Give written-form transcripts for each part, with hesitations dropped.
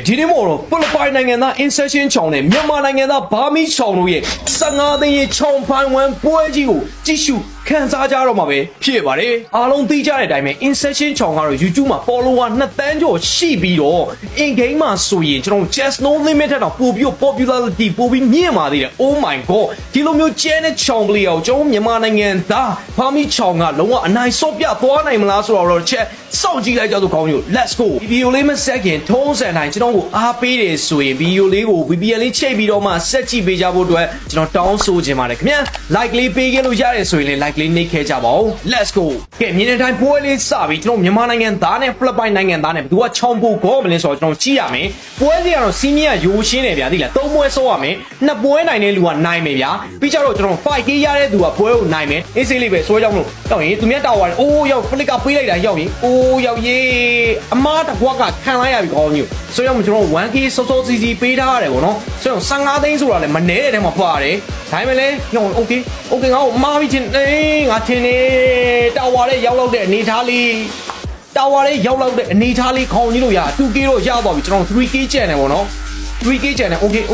ဒီနေ့မို့တော့ဖိလစ်ပိုင်နိုင်ငံသား insertion ချောင်းနဲ့မြန်မာနိုင်ငံသားဘာမီချောင်းတို့ရဲ့15သိန်းရဲ့ချောင်းဖိုင်ဝမ်ပွဲကြီးကိုကြည့်ရှုခန်းစားကြတော့မှာပဲဖြစ်ပါတယ်အားလုံးသိကြတဲ့အတိုင်းပဲ insertion ချောင်းကတော့ YouTube မှာ follower 2 သန်းကျော်ရှိပြီးတော့ in game မှာဆိုရင်ကျွန်တော် just no limit တော့ပို့ပြီး popularity ပို့ပြီးမြင့်ပါသေးတယ် oh my god ဒီလိုမျိုးကျဲတဲ့ချောင်းကလေးကိုကျွန်တော်မြန်မာနိုင်ငံသားဘာမီချောင်းကလုံးဝအနိုင်ဆော့ပြသွားနိုင်မလားဆိုတော့ချက်စောင့်ကြည့်လိုက်ကြတော့ကောင်းယူ let's go ဒီဗီဒီယိုလေးမဆက်ခင်ထုံးစံတိုင်းကျွန်တော်ကိုအားပေးတယ်ဆိုရင်ဗီဒီယိုလေးကို VPN လေးချိန်ပြီးတော့မှဆက်ကြည့်ပေးကြဖို့အတွက်ကျွန်တော်တောင်းဆိုချင်ပါတယ်ခင်ဗျာ like လေးပေးခဲ့လို့ရတယ်ဆိုရင်လည်း like လေးနှိပ်ခဲ့ကြပါဦး let's go ကဲမြင်တဲ့အတိုင်းပွဲလေးစပြီးကျွန်တော်မြန်မာနိုင်ငံသားနဲ့ဖိလစ်ပိုင်နိုင်ငံသားနဲ့ဘယ်သူကချောင်းဖို့ကောမလဲဆိုတော့ကျွန်တော်ကြည့်ရမယ်ပွဲလေးကတော့စီးမီးကရိုးရှင်းတယ်ဗျာသိလား3ပွဲဆော့ရမယ်2ပွဲနိုင်တဲ့လူကနိုင်မယ်ဗျာပြီးကြတော့ကျွန်တော် 5k ရတဲ့သူကပွဲကိုနိုင်မယ်အေးစေးလေးပဲဆွဲကြောင်းလို့တော့ရင်သူမြတ်တာဝါအိုးရောက်ဖလစ်ကပေးလိုက်တာရောက်ရင်အိုးရောက်ရေးအမားတကွက်ကခံလိုက်ရပြီကောင်းကြီးဆိုတော့ကျွန်တော် 1k စောစောစီစီပေးထားရတယ်ပေါ့နော်ဆိုတော့15သိန်းဆိုတာလည်းမနှဲတဲ့ထဲမှာပါတယ်ဒါပေမဲ့လည်းညောင်း okay ငါ့ကိုမားပြီးချင်းငါထင်နေတာဝါလေးရောက်လောက်တဲ့အနေထားလေးတာဝါလေးရောက်လောက်တဲ့အနေထားလေးခေါင်းကြီးလို့ရ 2k တော့ရသွားပြီကျွန်တော် 3k ကျန်တယ်ပေါ့နော် 3k ကျန်တယ် okay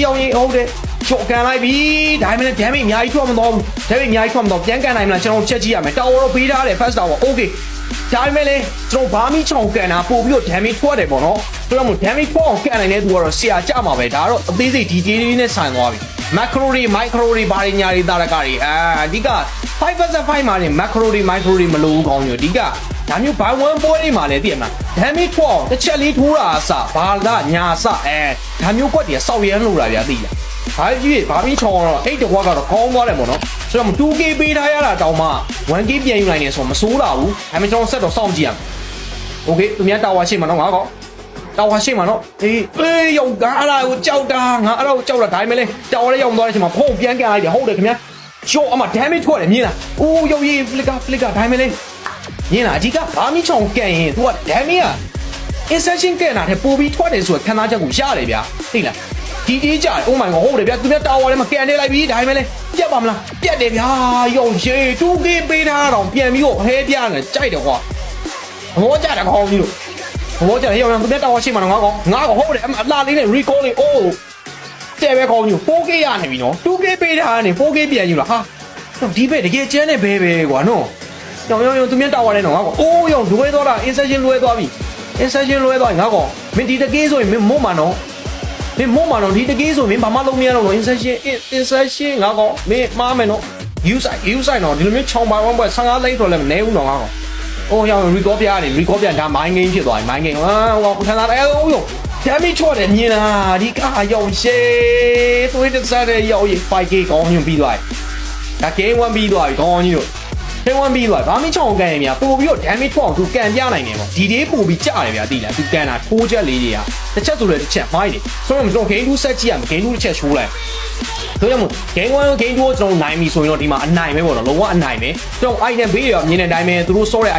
ရောက်ရင်ဟုတ်တယ်ချော့ကန်လိုက်ပြီဒါပေမဲ့ damage အများကြီးထွက်မသွားဘူး damage အများကြီးထွက်မသွားပြန်ကန်နိုင်မလားကျွန်တော်ချက်ကြည့်ရမယ်တာဝါတော့ပေးထားတယ် first tower okay ဒါပေမဲ့လည်းကျွန်တော်ဘာမီချောင်းကန်တာပို့ပြီးတော့ damage ထွက်တယ်ပေါ့နော်ဆိုတော့ damage ထွက်အောင်ကန်နိုင်တဲ့သူကတော့ဆရာကြမှာပဲဒါကတော့အသေးစိတ် detail လေးနဲ့ဆိုင်သွားပြီ macro တွေ micro တွေဘာတွေညာတွေတာရကတွေအဓိက 5/5 မှာနေ macro တွေ micro တွေမလို့ကောင်းရောအဓိကဒါမျိုးဘာ1ပွဲတွေမှာလည်းသိရမလား damage ထွက်အောင်တစ်ချက်လေးထိုးတာအစဘာကညာအစဒါမျိုးကွက်တွေစောက်ရမ်းလို့တာဗျာသိလားဘာကြီးဘာမီချောင်းတော့8တကွက်ကတော့ကောင်းသွားတယ်ပေါ့နော်ဆိုတော့ 2k ပေးထားရတာတောင်မှ 1k ပြန်ယူနိုင်နေဆိုမစိုးတာဘူးဒါပေမဲ့ကျွန်တော်ဆက်တော့စောင့်ကြည့်ရမယ် okay သူများတာဝါရှိမှာနော်ငါကောတာဝါရှိမှာနော်အေးရောက်ကားအဲ့ဒါကိုကြောက်တာငါအဲ့ဒါကိုကြောက်တာဒါပေမဲ့လေတာဝါလေးရောက်သွားတဲ့အချိန်မှာဖုံးပြန်ကန်လိုက်တယ်ဟုတ်တယ်ခင်ဗျာကျော်အမ damage ထွက်တယ်မြင်လားအိုးရောက်ရေး flicker ဒါပေမဲ့လေမြင်လားအကြီးကဘာမီချောင်းကန်ရင် तू က damage က insertion ကန်တာတဲ့ပို့ပြီးထွက်တယ်ဆိုတော့ခံစားချက်ကိုရတယ်ဗျာသိလားဒီအေးကြတယ် oh my god ဟုတ်တယ်ဗျာသူများတာဝါထဲမှာကန်နေလိုက်ပြီဒါပေမဲ့လေပြတ်ပါမလားပြတ်တယ်ဗျာရောက်ရေး 2k ပေးထားတော့ပြန်ပြီးတော့ဟဲပြနေကြိုက်တယ်ကွာဘောကြတာခေါင်းကြီးလို့ဘောကြတယ်ရောက်ရင်သူများတာဝါရှိမှာငါကောဟုတ်တယ်အလားလေးနဲ့ recall လေးအိုးတဲ့ပဲခေါင်းကြီး 4k ရနေပြီနော် 2k ပေးထားနေ 4k ပြန်ယူလာဟာဒီဘက်တကယ်ကျန်းနေဘဲကွာနော်ရောက်သူများတာဝါလဲနော်ငါကောအိုးရောက်လွဲသွားတာ insertion လွဲသွားပြီ insertion လွဲသွားပြီငါကောမင်းဒီတကယ်ဆိုရင်မင်းမို့မှာနော်မင်းမို့မှာနော်ဒီတကယ်ဆိုရင်ဘာမှလုံးမရတော့ဘူး insertion ငါကောမင်းမှားမယ်နော် use side နော်ဒီလိုမျိုးချောင်းပါဝမ်းပွဲ15သိန်းဆိုလည်းမနေဘူးနော်ငါကောအိုးရောက် recall ပြရတယ် recall ပြဒါ mind game ဖြစ်သွားပြီ mind game ဟောထန်လာတယ်အိုးရောက် damage ချော့တယ်မြင်လားဒီကာရောက်ရှေးသွေးတစားတဲ့ရောက်ရေး 5k ကောင်းညွန်ပြီးသွားပြီဒါ game 1ပြီးသွားပြီကောင်းကြီးတို့game 1ပြီးသွားပြီဘာမှချောင်းကန်ရင်များပို့ပြီးတော့ damage ထွက်အောင်သူကန်ပြနိုင်တယ်ပေါ့ဒီဒေးပို့ပြီးကြတယ်ဗျာသိလားသူကန်တာထိုးချက်လေးတွေကတစ်ချက်ဆိုလည်းတစ်ချက်မိုင်းတယ်ဆိုတော့ကျွန်တော် game 2 set ကြည့်ရမယ် game 2 တစ်ချက်ရှိုးလိုက်ဆိုတော့ game 1 game 2ကိုကျွန်တော်နိုင်ပြီဆိုရင်တော့ဒီမှာအနိုင်ပဲပေါ့နော်လုံးဝအနိုင်ပဲကျွန်တော် item ဘေးတွေရောမြင်တဲ့အတိုင်းပဲသူတို့စောတဲ့